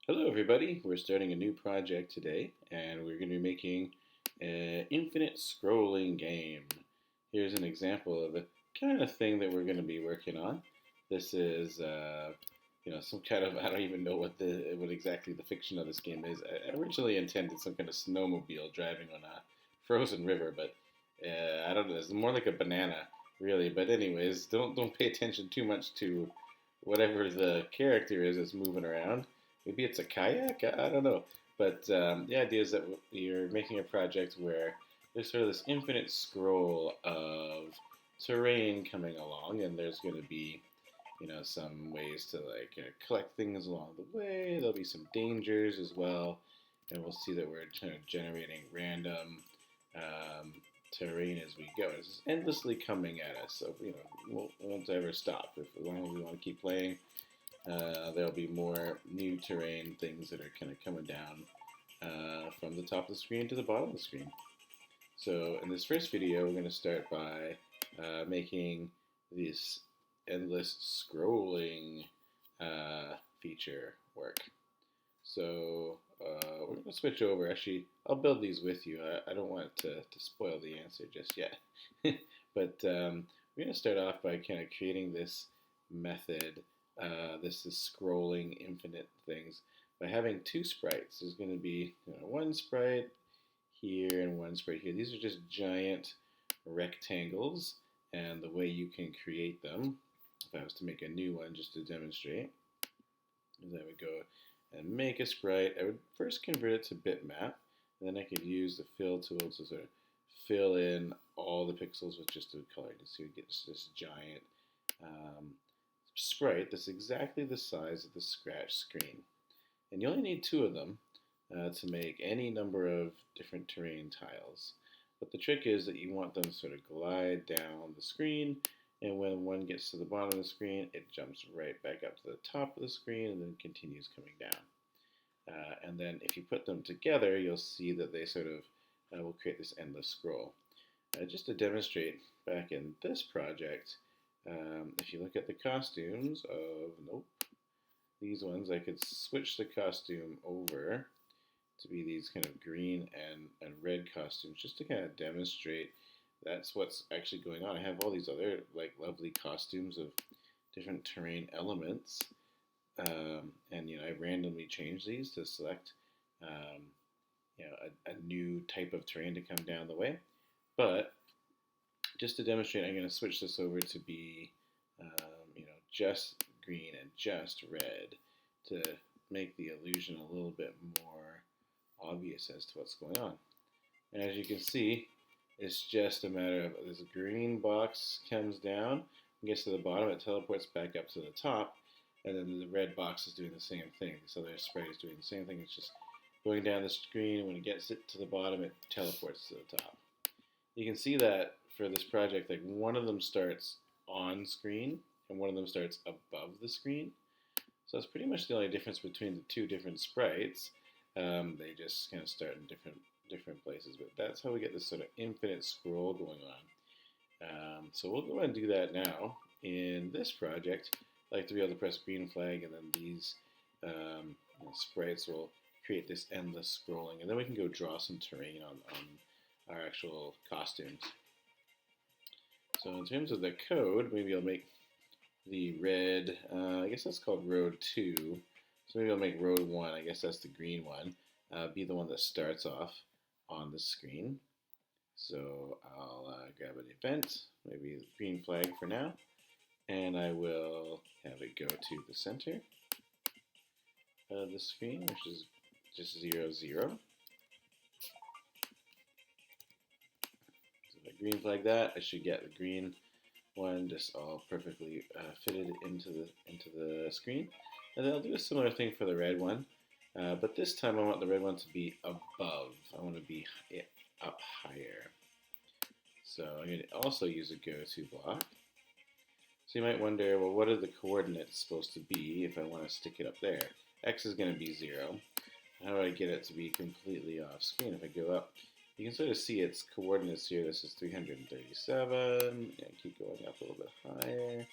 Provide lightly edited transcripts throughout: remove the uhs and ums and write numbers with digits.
Hello everybody, we're starting a new project today and we're going to be making an infinite scrolling game. Here's an example of the kind of thing that we're going to be working on. This is some kind of, I don't even know what exactly the fiction of this game is. I originally intended some kind of snowmobile driving on a frozen river, but I don't know, it's more like a banana really. But anyways, don't pay attention too much to whatever the character is that's moving around. Maybe it's a kayak. I don't know. But the idea is that you're making a project where there's sort of this infinite scroll of terrain coming along, and there's going to be, some ways to like collect things along the way. There'll be some dangers as well, and we'll see that we're kind of generating random um, terrain as we go. It's endlessly coming at us, so we won't ever stop. As long as we want to keep playing, there'll be more new terrain things that are kind of coming down from the top of the screen to the bottom of the screen. So in this first video, we're going to start by making this endless scrolling feature work. So we're going to switch over. Actually, I'll build these with you. I don't want to spoil the answer just yet. But we're going to start off by kind of creating this method. This is scrolling infinite things by having two sprites. There's going to be one sprite here and one sprite here. These are just giant rectangles, and the way you can create them, if I was to make a new one just to demonstrate, is I would go and make a sprite. I would first convert it to bitmap, and then I could use the fill tool to sort of fill in all the pixels with just a color. So you get this giant sprite that's exactly the size of the scratch screen. And you only need two of them to make any number of different terrain tiles. But the trick is that you want them to sort of glide down the screen, and when one gets to the bottom of the screen, it jumps right back up to the top of the screen and then continues coming down. And then if you put them together, you'll see that they sort of will create this endless scroll. Just to demonstrate, back in this project, if you look at the costumes of, these ones, I could switch the costume over to be these kind of green and red costumes just to kind of demonstrate that's what's actually going on. I have all these other like lovely costumes of different terrain elements, and I randomly change these to select a new type of terrain to come down the way. But just to demonstrate, I'm going to switch this over to be just green and just red to make the illusion a little bit more obvious as to what's going on. And as you can see, it's just a matter of this green box comes down, gets to the bottom, it teleports back up to the top, and then the red box is doing the same thing. So their sprite is doing the same thing. It's just going down the screen. When it gets it to the bottom, it teleports to the top. You can see that for this project, like one of them starts on screen and one of them starts above the screen. So that's pretty much the only difference between the two different sprites. They just kind of start in different places, but that's how we get this sort of infinite scroll going on. So we'll go ahead and do that now. In this project, I like to be able to press green flag, and then these sprites will create this endless scrolling, and then we can go draw some terrain on our actual costumes. So in terms of the code, maybe I'll make the red, I guess that's called road 2. So maybe I'll make road 1, I guess that's the green one, be the one that starts off on the screen. So I'll grab an event, maybe the green flag for now, and I will have it go to the center of the screen, which is just 0, 0. So if I green flag that, I should get the green one just all perfectly fitted into the screen. And then I'll do a similar thing for the red one, but this time I want the red one to be above. I want to be up higher. So I'm going to also use a go-to block. So you might wonder, well, what are the coordinates supposed to be if I want to stick it up there? X is going to be 0. How do I get it to be completely off screen? If I go up, you can sort of see its coordinates here. This is 337. And keep going up a little bit higher.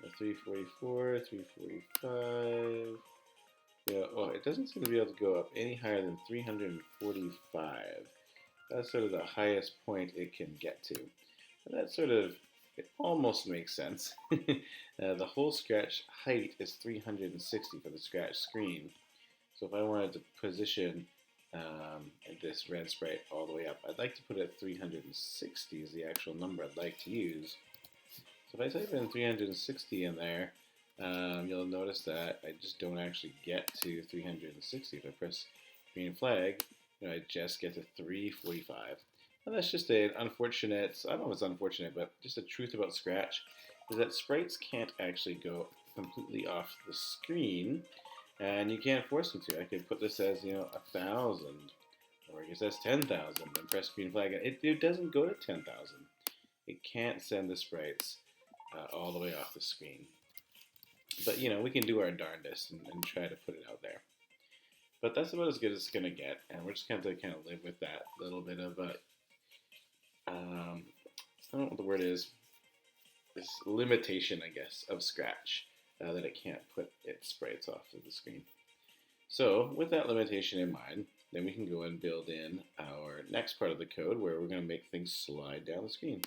A 344, 345. Yeah, oh, it doesn't seem to be able to go up any higher than 345. That's sort of the highest point it can get to. And that sort of, it almost makes sense. The whole scratch height is 360 for the scratch screen. So if I wanted to position this red sprite all the way up, I'd like to put it at 360 is the actual number I'd like to use. So if I type in 360 in there, you'll notice that I just don't actually get to 360. If I press green flag, I just get to 345. And that's just an unfortunate, I don't know if it's unfortunate, but just the truth about Scratch is that sprites can't actually go completely off the screen, and you can't force them to. I could put this as, 1,000, or I guess that's 10,000, and press green flag, and it doesn't go to 10,000. It can't send the sprites all the way off the screen. But, we can do our darndest and try to put it out there. But that's about as good as it's going to get, and we're just going to kind of live with that little bit of I don't know what the word is, this limitation, I guess, of Scratch, that it can't put its sprites off of the screen. So with that limitation in mind, then we can go and build in our next part of the code where we're going to make things slide down the screen.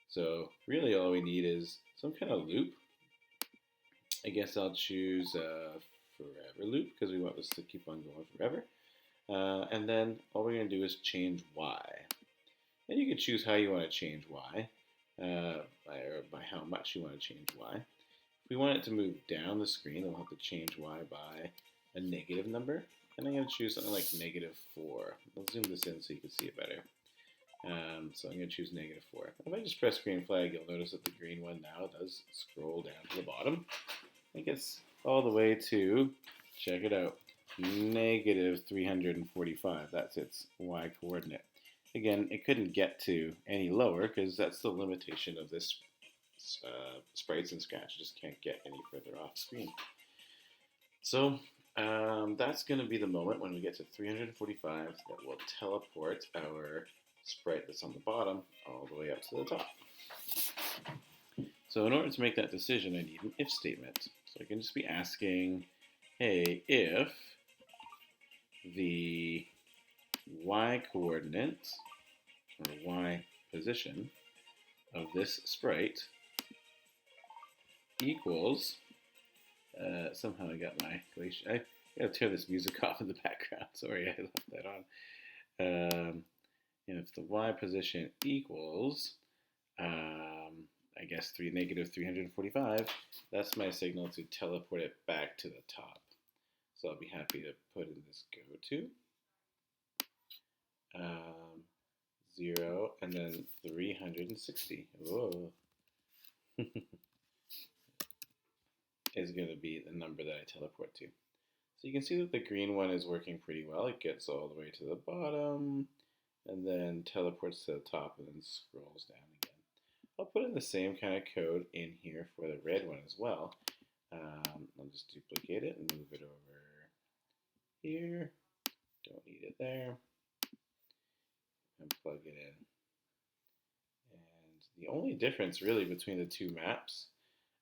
So really all we need is some kind of loop. I guess I'll choose forever loop because we want this to keep on going forever. And then all we're going to do is change y. And you can choose how you want to change y, by how much you want to change y. If we want it to move down the screen, we'll have to change y by a negative number. And I'm going to choose something like -4. I'll zoom this in so you can see it better. So I'm going to choose -4. If I just press green flag, you'll notice that the green one now does scroll down to the bottom. It gets all the way to, check it out, -345. That's its y coordinate. Again, it couldn't get to any lower because that's the limitation of this sprites in Scratch. It just can't get any further off screen. So that's going to be the moment when we get to 345 that will teleport our sprite that's on the bottom all the way up to the top. So in order to make that decision, I need an if statement. So I can just be asking, hey, if the y coordinate or y position of this sprite equals, somehow I got my Glacier, I gotta turn this music off in the background, sorry I left that on. If the y position equals, I guess -345, that's my signal to teleport it back to the top. So I'll be happy to put in this go to. 0 and then 360. Whoa. Is going to be the number that I teleport to. So you can see that the green one is working pretty well. It gets all the way to the bottom and then teleports to the top and then scrolls down again. I'll put in the same kind of code in here for the red one as well. I'll just duplicate it and move it over here. Don't need it there. And plug it in. And the only difference really between the two maps,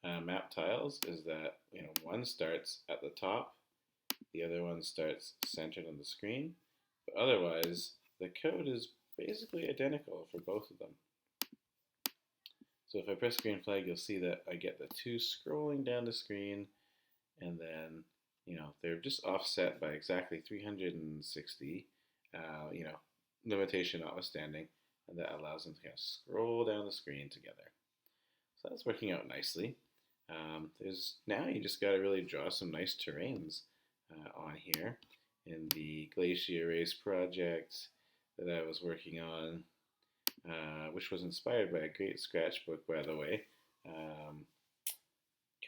map tiles, is that one starts at the top, the other one starts centered on the screen, but otherwise the code is basically identical for both of them. So if I press green flag, you'll see that I get the two scrolling down the screen, and then they're just offset by exactly 360, limitation notwithstanding, and that allows them to kind of scroll down the screen together. So that's working out nicely. Now you just got to really draw some nice terrains on here. In the Glacier Race project that I was working on, which was inspired by a great Scratch book, by the way.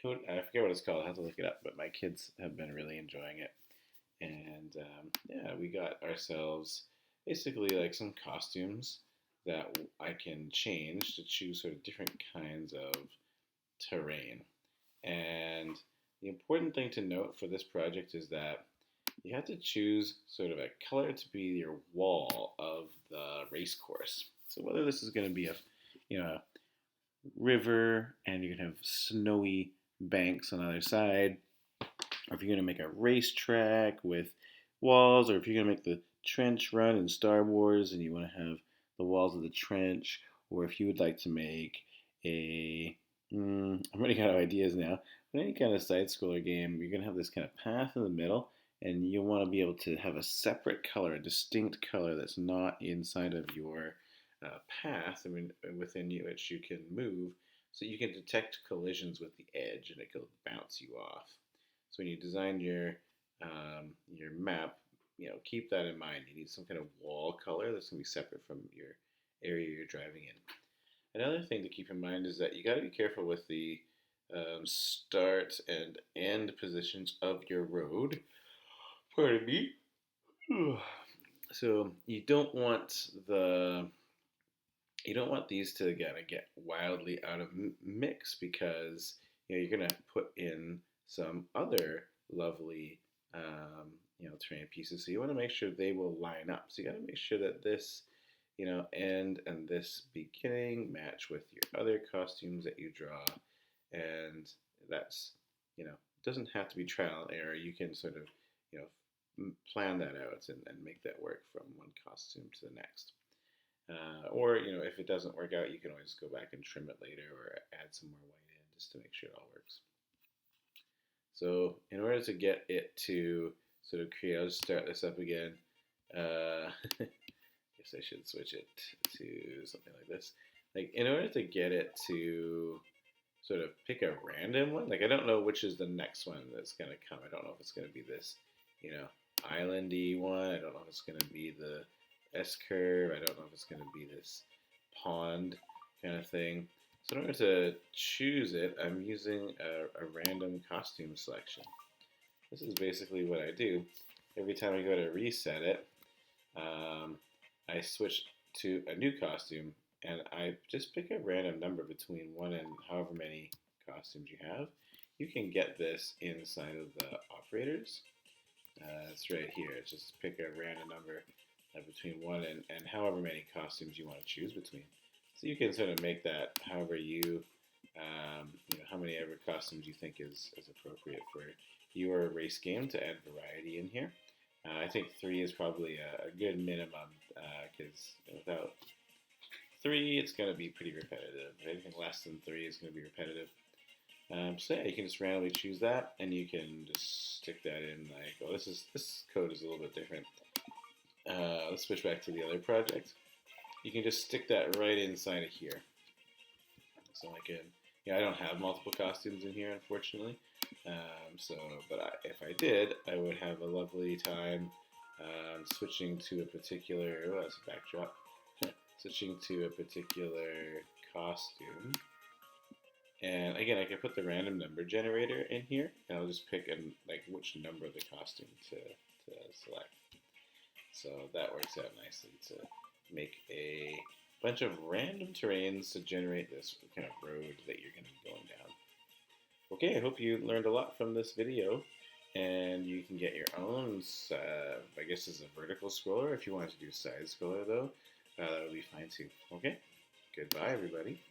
I forget what it's called, I have to look it up, but my kids have been really enjoying it. And we got ourselves basically like some costumes that I can change to choose sort of different kinds of terrain. And the important thing to note for this project is that you have to choose sort of a color to be your wall of the race course. So whether this is going to be a river, and you can have snowy banks on the other side. Or if you're going to make a racetrack with walls, or if you're going to make the trench run in Star Wars and you want to have the walls of the trench, or if you would like to make a, I'm running out of ideas now, but any kind of side scroller game, you're going to have this kind of path in the middle, and you want to be able to have a separate color, a distinct color that's not inside of your path, I mean, within which you can move, so you can detect collisions with the edge, and it will bounce you off. So when you design your map, keep that in mind. You need some kind of wall color that's going to be separate from your area you're driving in. Another thing to keep in mind is that you got to be careful with the start and end positions of your road. Pardon me. So you don't want these to get wildly out of mix, because you're going to put in some other lovely terrain pieces. So you want to make sure they will line up. So you got to make sure that this end and this beginning match with your other costumes that you draw, and that's doesn't have to be trial and error. You can sort of plan that out and make that work from one costume to the next. Or if it doesn't work out, you can always go back and trim it later, or add some more white in just to make sure it all works. So in order to get it to sort of create, I'll just start this up again. Guess I should switch it to something like this. Like, in order to get it to sort of pick a random one, like I don't know which is the next one that's gonna come. I don't know if it's gonna be this, islandy one. I don't know if it's gonna be the S curve. I don't know if it's gonna be this pond kind of thing. So in order to choose it, I'm using a random costume selection. This is basically what I do. Every time I go to reset it, I switch to a new costume, and I just pick a random number between 1 and however many costumes you have. You can get this inside of the operators. It's right here. It's just pick a random number between 1 and however many costumes you want to choose between. So you can sort of make that however how many ever costumes you think is appropriate for your race game to add variety in here. I think 3 is probably a good minimum, because without 3, it's going to be pretty repetitive. Anything less than 3 is going to be repetitive. So yeah, you can just randomly choose that, and you can just stick that in. Like, oh, this code is a little bit different. Let's switch back to the other project. You can just stick that right inside of here. So I can, I don't have multiple costumes in here, unfortunately. But if I did, I would have a lovely time switching to a particular. Oh, that's a backdrop. Switching to a particular costume. And again, I can put the random number generator in here, and I'll just pick which number of the costume to select. So that works out nicely to make a bunch of random terrains to generate this kind of road that you're going to be going down. Okay, I hope you learned a lot from this video, and you can get your own, I guess this is a vertical scroller. If you want to do side scroller though, that would be fine too. Okay, goodbye everybody.